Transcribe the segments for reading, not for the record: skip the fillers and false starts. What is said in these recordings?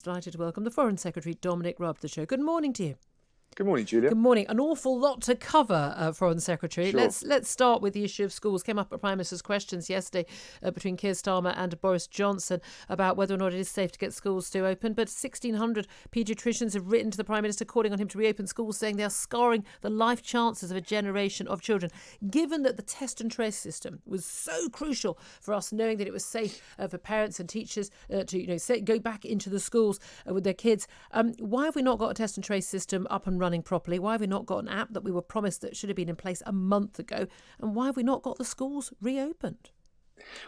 Delighted to welcome the Foreign Secretary, Dominic Raab, to the show. Good morning to you. Good morning, Julia. Good morning. An awful lot to cover, Foreign Secretary. Sure. Let's start with the issue of schools. Came up at Prime Minister's questions yesterday between Keir Starmer and Boris Johnson about whether or not it is safe to get schools to open. But 1,600 paediatricians have written to the Prime Minister calling on him to reopen schools, saying they are scarring the life chances of a generation of children. Given that the test and trace system was so crucial for us knowing that it was safe for parents and teachers to go back into the schools with their kids, why have we not got a test and trace system up and running properly? Why have we not got an app that we were promised that should have been in place a month ago? And why have we not got the schools reopened?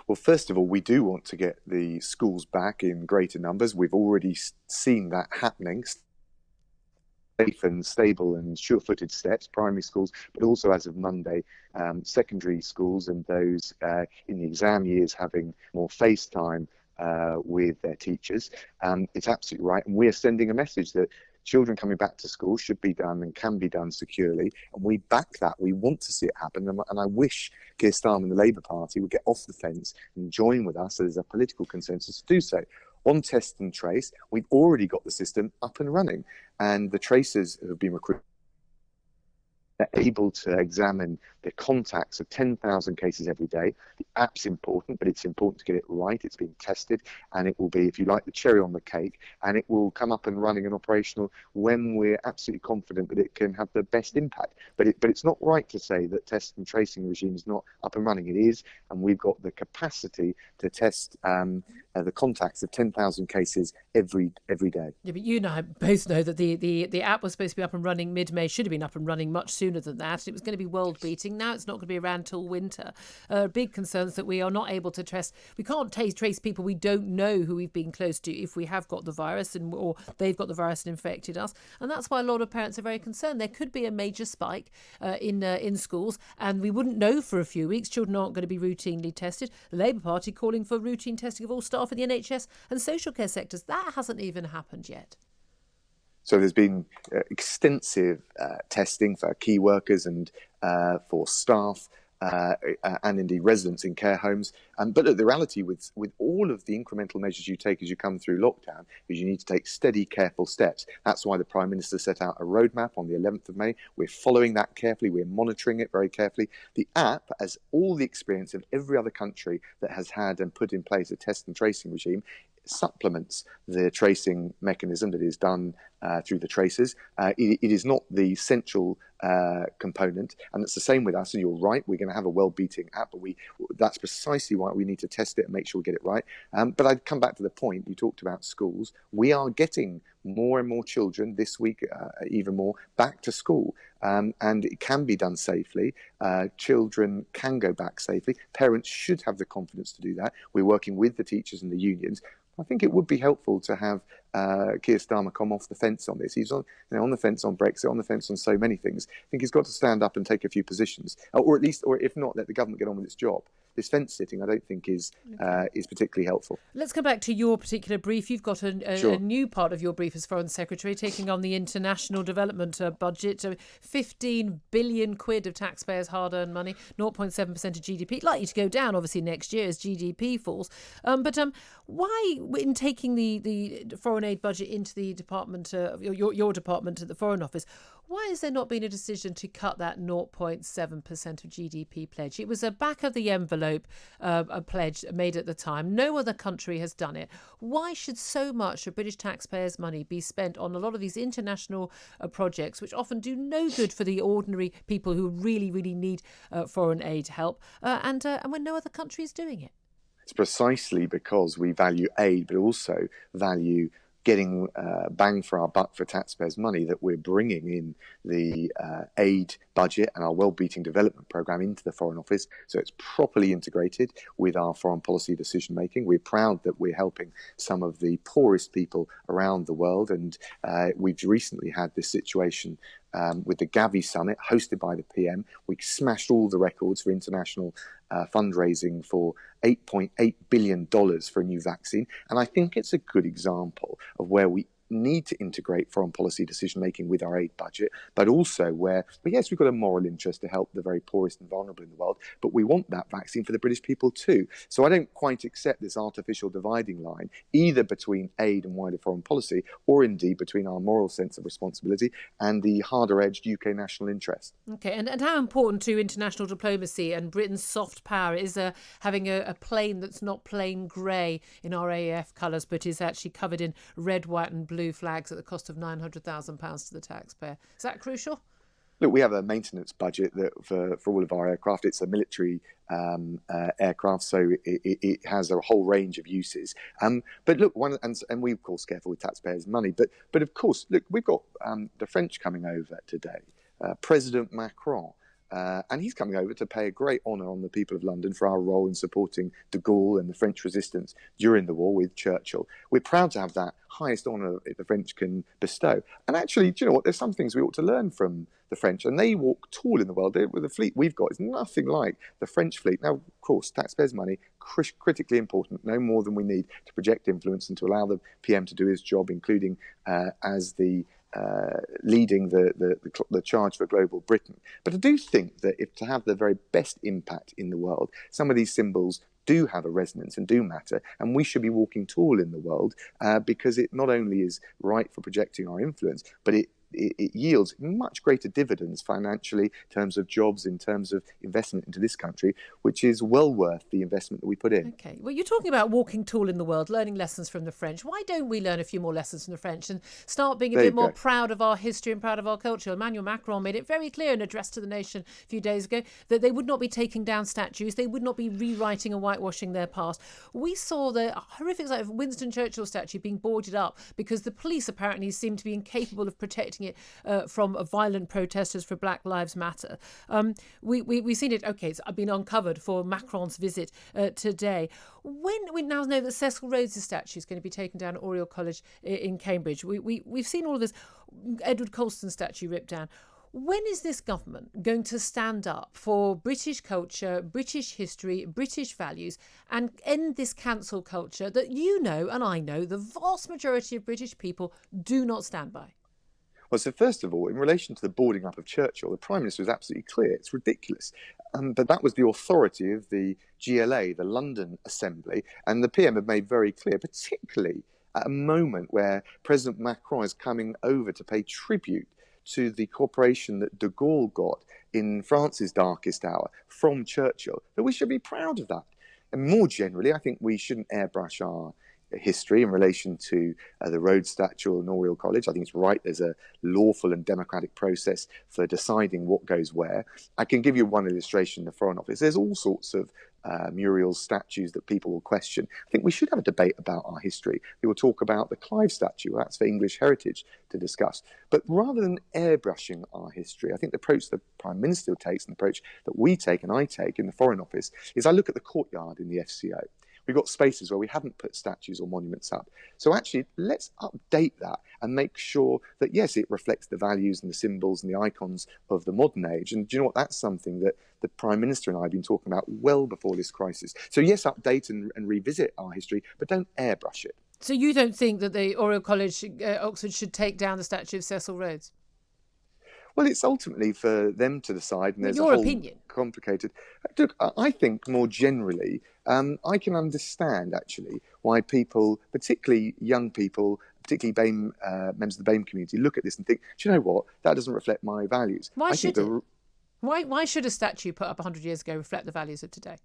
Well, first of all, we do want to get the schools back in greater numbers. We've already seen that happening. Safe and stable and sure-footed steps, primary schools, but also as of Monday, secondary schools and those in the exam years having more face time with their teachers. It's absolutely right. And we're sending a message that children coming back to school should be done and can be done securely. And we back that. We want to see it happen. And I wish Keir Starmer and the Labour Party would get off the fence and join with us. So there's a political consensus to do so. On test and trace, we've already got the system up and running. And the tracers who have been recruited are able to examine the contacts of 10,000 cases every day. The app's important, but it's important to get it right. It's being tested, and it will be, if you like, the cherry on the cake, and it will come up and running and operational when we're absolutely confident that it can have the best impact. But it's not right to say that test and tracing regime is not up and running. It is, and we've got the capacity to test the contacts of 10,000 cases every day. Yeah, but you and I both know that the app was supposed to be up and running mid-May, should have been up and running much sooner than that. It was going to be world-beating. Now it's not going to be around till winter. Big concerns that we are not able to test. We can't trace people we don't know who we've been close to if we have got the virus or they've got the virus and infected us. And that's why a lot of parents are very concerned. There could be a major spike in schools, and we wouldn't know for a few weeks. Children aren't going to be routinely tested. The Labour Party calling for routine testing of all staff in the NHS and social care sectors. That hasn't even happened yet. So there's been extensive testing for key workers and for staff and indeed residents in care homes. But look, the reality with all of the incremental measures you take as you come through lockdown is you need to take steady, careful steps. That's why the Prime Minister set out a roadmap on the 11th of May. We're following that carefully. We're monitoring it very carefully. The app has all the experience of every other country that has had and put in place a test and tracing regime. Supplements the tracing mechanism that is done through the tracers. It is not the central component, and it's the same with us. And you're right, we're going to have a well-beating app, but that's precisely why we need to test it and make sure we get it right. But I'd come back to the point you talked about schools. We are getting more and more children this week, even more, back to school. And it can be done safely. Children can go back safely. Parents should have the confidence to do that. We're working with the teachers and the unions. I think it would be helpful to have Keir Starmer come off the fence on this. He's on the fence on Brexit, on the fence on so many things. I think he's got to stand up and take a few positions, or if not, let the government get on with its job. This fence sitting, I don't think, is particularly helpful. Let's come back to your particular brief. You've got a new part of your brief as Foreign Secretary, taking on the international development budget. 15 billion quid of taxpayers' hard-earned money, 0.7% of GDP. Likely to go down, obviously, next year as GDP falls. But why, in taking the foreign aid budget into the department, your department at the Foreign Office, why has there not been a decision to cut that 0.7% of GDP pledge? It was a back of the envelope a pledge made at the time. No other country has done it. Why should so much of British taxpayers' money be spent on a lot of these international projects, which often do no good for the ordinary people who really, really need foreign aid help, and when no other country is doing it? It's precisely because we value aid, but also value getting bang for our buck for taxpayers' money that we're bringing in the aid budget and our well-beating development programme into the Foreign Office, so it's properly integrated with our foreign policy decision-making. We're proud that we're helping some of the poorest people around the world, and we've recently had this situation with the Gavi Summit hosted by the PM. We smashed all the records for international fundraising for $8.8 billion for a new vaccine. And I think it's a good example of where we need to integrate foreign policy decision making with our aid budget, but also where, yes, we've got a moral interest to help the very poorest and vulnerable in the world, but we want that vaccine for the British people too. So I don't quite accept this artificial dividing line, either between aid and wider foreign policy, or indeed between our moral sense of responsibility and the harder-edged UK national interest. Okay, and how important to international diplomacy and Britain's soft power is having a plane that's not plain grey in our AAF colours, but is actually covered in red, white and blue flags at the cost of £900,000 to the taxpayer? Is that crucial? Look, we have a maintenance budget that for all of our aircraft. It's a military aircraft, so it has a whole range of uses. But look, and we of course careful with taxpayers' money. But of course, look, we've got the French coming over today. President Macron. And he's coming over to pay a great honour on the people of London for our role in supporting de Gaulle and the French resistance during the war with Churchill. We're proud to have that highest honour the French can bestow. And actually, do you know what? There's some things we ought to learn from the French. And they walk tall in the world. With the fleet we've got, it's nothing like the French fleet. Now, of course, taxpayers' money, critically important, no more than we need to project influence and to allow the PM to do his job, including as the leading the charge for global Britain. But I do think that if to have the very best impact in the world, some of these symbols do have a resonance and do matter, and we should be walking tall in the world because it not only is right for projecting our influence, but it yields much greater dividends financially in terms of jobs, in terms of investment into this country, which is well worth the investment that we put in. Okay. Well, you're talking about walking tall in the world, learning lessons from the French. Why don't we learn a few more lessons from the French and start being a bit more proud of our history and proud of our culture? Emmanuel Macron made it very clear in an address to the nation a few days ago that they would not be taking down statues. They would not be rewriting and whitewashing their past. We saw the horrific sight of Winston Churchill statue being boarded up because the police apparently seemed to be incapable of protecting it from violent protesters for Black Lives Matter. We've seen it. Okay, it's been uncovered for Macron's visit today. When we now know that Cecil Rhodes' statue is going to be taken down at Oriel College in Cambridge, we've seen all of this. Edward Colston's statue ripped down. When is this government going to stand up for British culture, British history, British values, and end this cancel culture that you know and I know the vast majority of British people do not stand by? Well, so first of all, in relation to the boarding up of Churchill, the Prime Minister was absolutely clear. It's ridiculous. But that was the authority of the GLA, the London Assembly, and the PM had made very clear, particularly at a moment where President Macron is coming over to pay tribute to the cooperation that de Gaulle got in France's darkest hour from Churchill, that we should be proud of that. And more generally, I think we shouldn't airbrush our history in relation to the Rhodes statue and Oriel College. I think it's right. There's a lawful and democratic process for deciding what goes where. I can give you one illustration in the Foreign Office. There's all sorts of murals, statues that people will question. I think we should have a debate about our history. We will talk about the Clive statue. That's for English heritage to discuss. But rather than airbrushing our history, I think the approach the Prime Minister takes and the approach that we take and I take in the Foreign Office is I look at the courtyard in the FCO. We've got spaces where we haven't put statues or monuments up. So actually, let's update that and make sure that, yes, it reflects the values and the symbols and the icons of the modern age. And do you know what? That's something that the Prime Minister and I have been talking about well before this crisis. So yes, update and revisit our history, but don't airbrush it. So you don't think that the Oriel College, Oxford, should take down the statue of Cecil Rhodes? Well, it's ultimately for them to decide, and there's your a whole opinion. Complicated. Look, I think more generally, I can understand actually why people, particularly young people, particularly BAME, members of the BAME community, look at this and think, do you know what? That doesn't reflect my values. Why should it? Why should a statue put up 100 years ago reflect the values of today?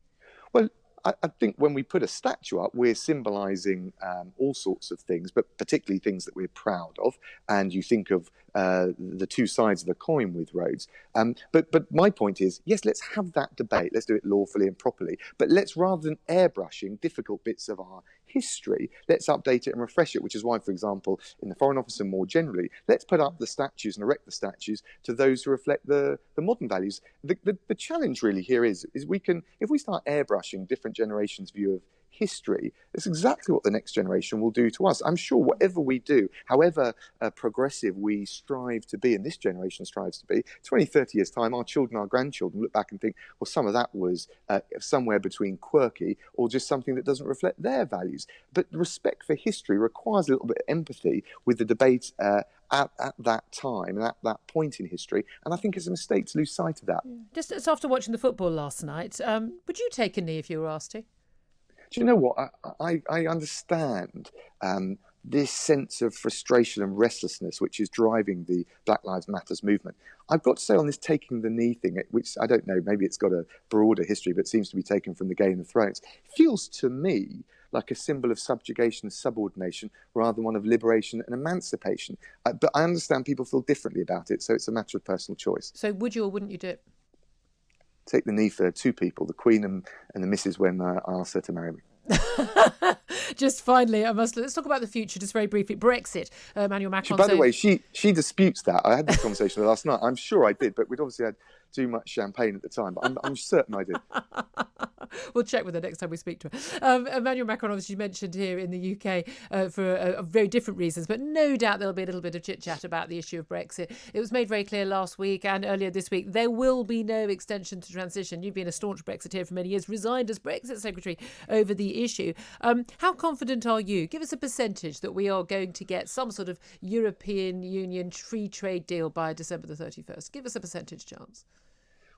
Well, I think when we put a statue up, we're symbolising all sorts of things, but particularly things that we're proud of. And you think of the two sides of the coin with Rhodes. But my point is, yes, let's have that debate. Let's do it lawfully and properly. But let's, rather than airbrushing difficult bits of our history, let's update it and refresh it, which is why, for example, in the Foreign Office and more generally, let's put up the statues and erect the statues to those who reflect the modern values. The challenge really here is we can, if we start airbrushing different generations' view of history, it's exactly what the next generation will do to us. I'm sure whatever we do, however progressive we strive to be, and this generation strives to be, 20, 30 years' time, our children, our grandchildren look back and think, well, some of that was somewhere between quirky or just something that doesn't reflect their values. But respect for history requires a little bit of empathy with the debate at that time and at that point in history. And I think it's a mistake to lose sight of that. Just after watching the football last night, would you take a knee if you were asked to? Do you know what? I understand this sense of frustration and restlessness which is driving the Black Lives Matters movement. I've got to say on this taking the knee thing, which I don't know, maybe it's got a broader history, but seems to be taken from the Game of Thrones, feels to me like a symbol of subjugation and subordination rather than one of liberation and emancipation. But I understand people feel differently about it, so it's a matter of personal choice. So would you or wouldn't you do it? Take the knee for two people, the Queen and the Missus, when I asked her to marry me. Just finally, let's talk about the future just very briefly. Brexit. Emmanuel Macron. By the way, she disputes that. I had this conversation last night. I'm sure I did, but we'd obviously had too much champagne at the time. But I'm certain I did. We'll check with her next time we speak to her. Emmanuel Macron, obviously mentioned here in the UK for very different reasons, but no doubt there'll be a little bit of chit-chat about the issue of Brexit. It was made very clear last week and earlier this week, there will be no extension to transition. You've been a staunch Brexiteer for many years, resigned as Brexit Secretary over the issue. How confident are you? Give us a percentage that we are going to get some sort of European Union free trade deal by December the 31st. Give us a percentage chance.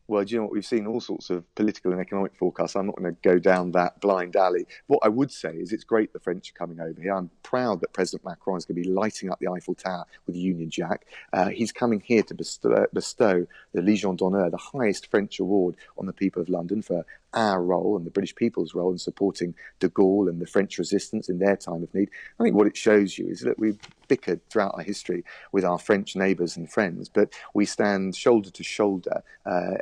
Well, do you know what? We've seen all sorts of political and economic forecasts. I'm not going to go down that blind alley. What I would say is it's great the French are coming over here. I'm proud that President Macron is going to be lighting up the Eiffel Tower with the Union Jack. He's coming here to bestow the Légion d'honneur, the highest French award, on the people of London for our role and the British people's role in supporting de Gaulle and the French resistance in their time of need. I think what it shows you is that we've bickered throughout our history with our French neighbours and friends, but we stand shoulder to shoulder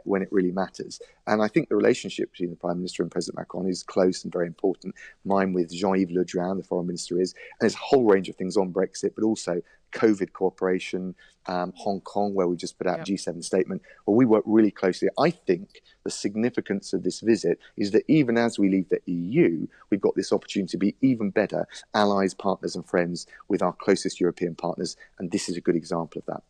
when it really matters. And I think the relationship between the Prime Minister and President Macron is close and very important. Mine with Jean-Yves Le Drian, the Foreign Minister, is. And there's a whole range of things on Brexit, but also COVID cooperation, Hong Kong, where we just put out a G7 statement, where we work really closely. I think the significance of this visit is that even as we leave the EU, we've got this opportunity to be even better allies, partners and friends with our closest European partners. And this is a good example of that.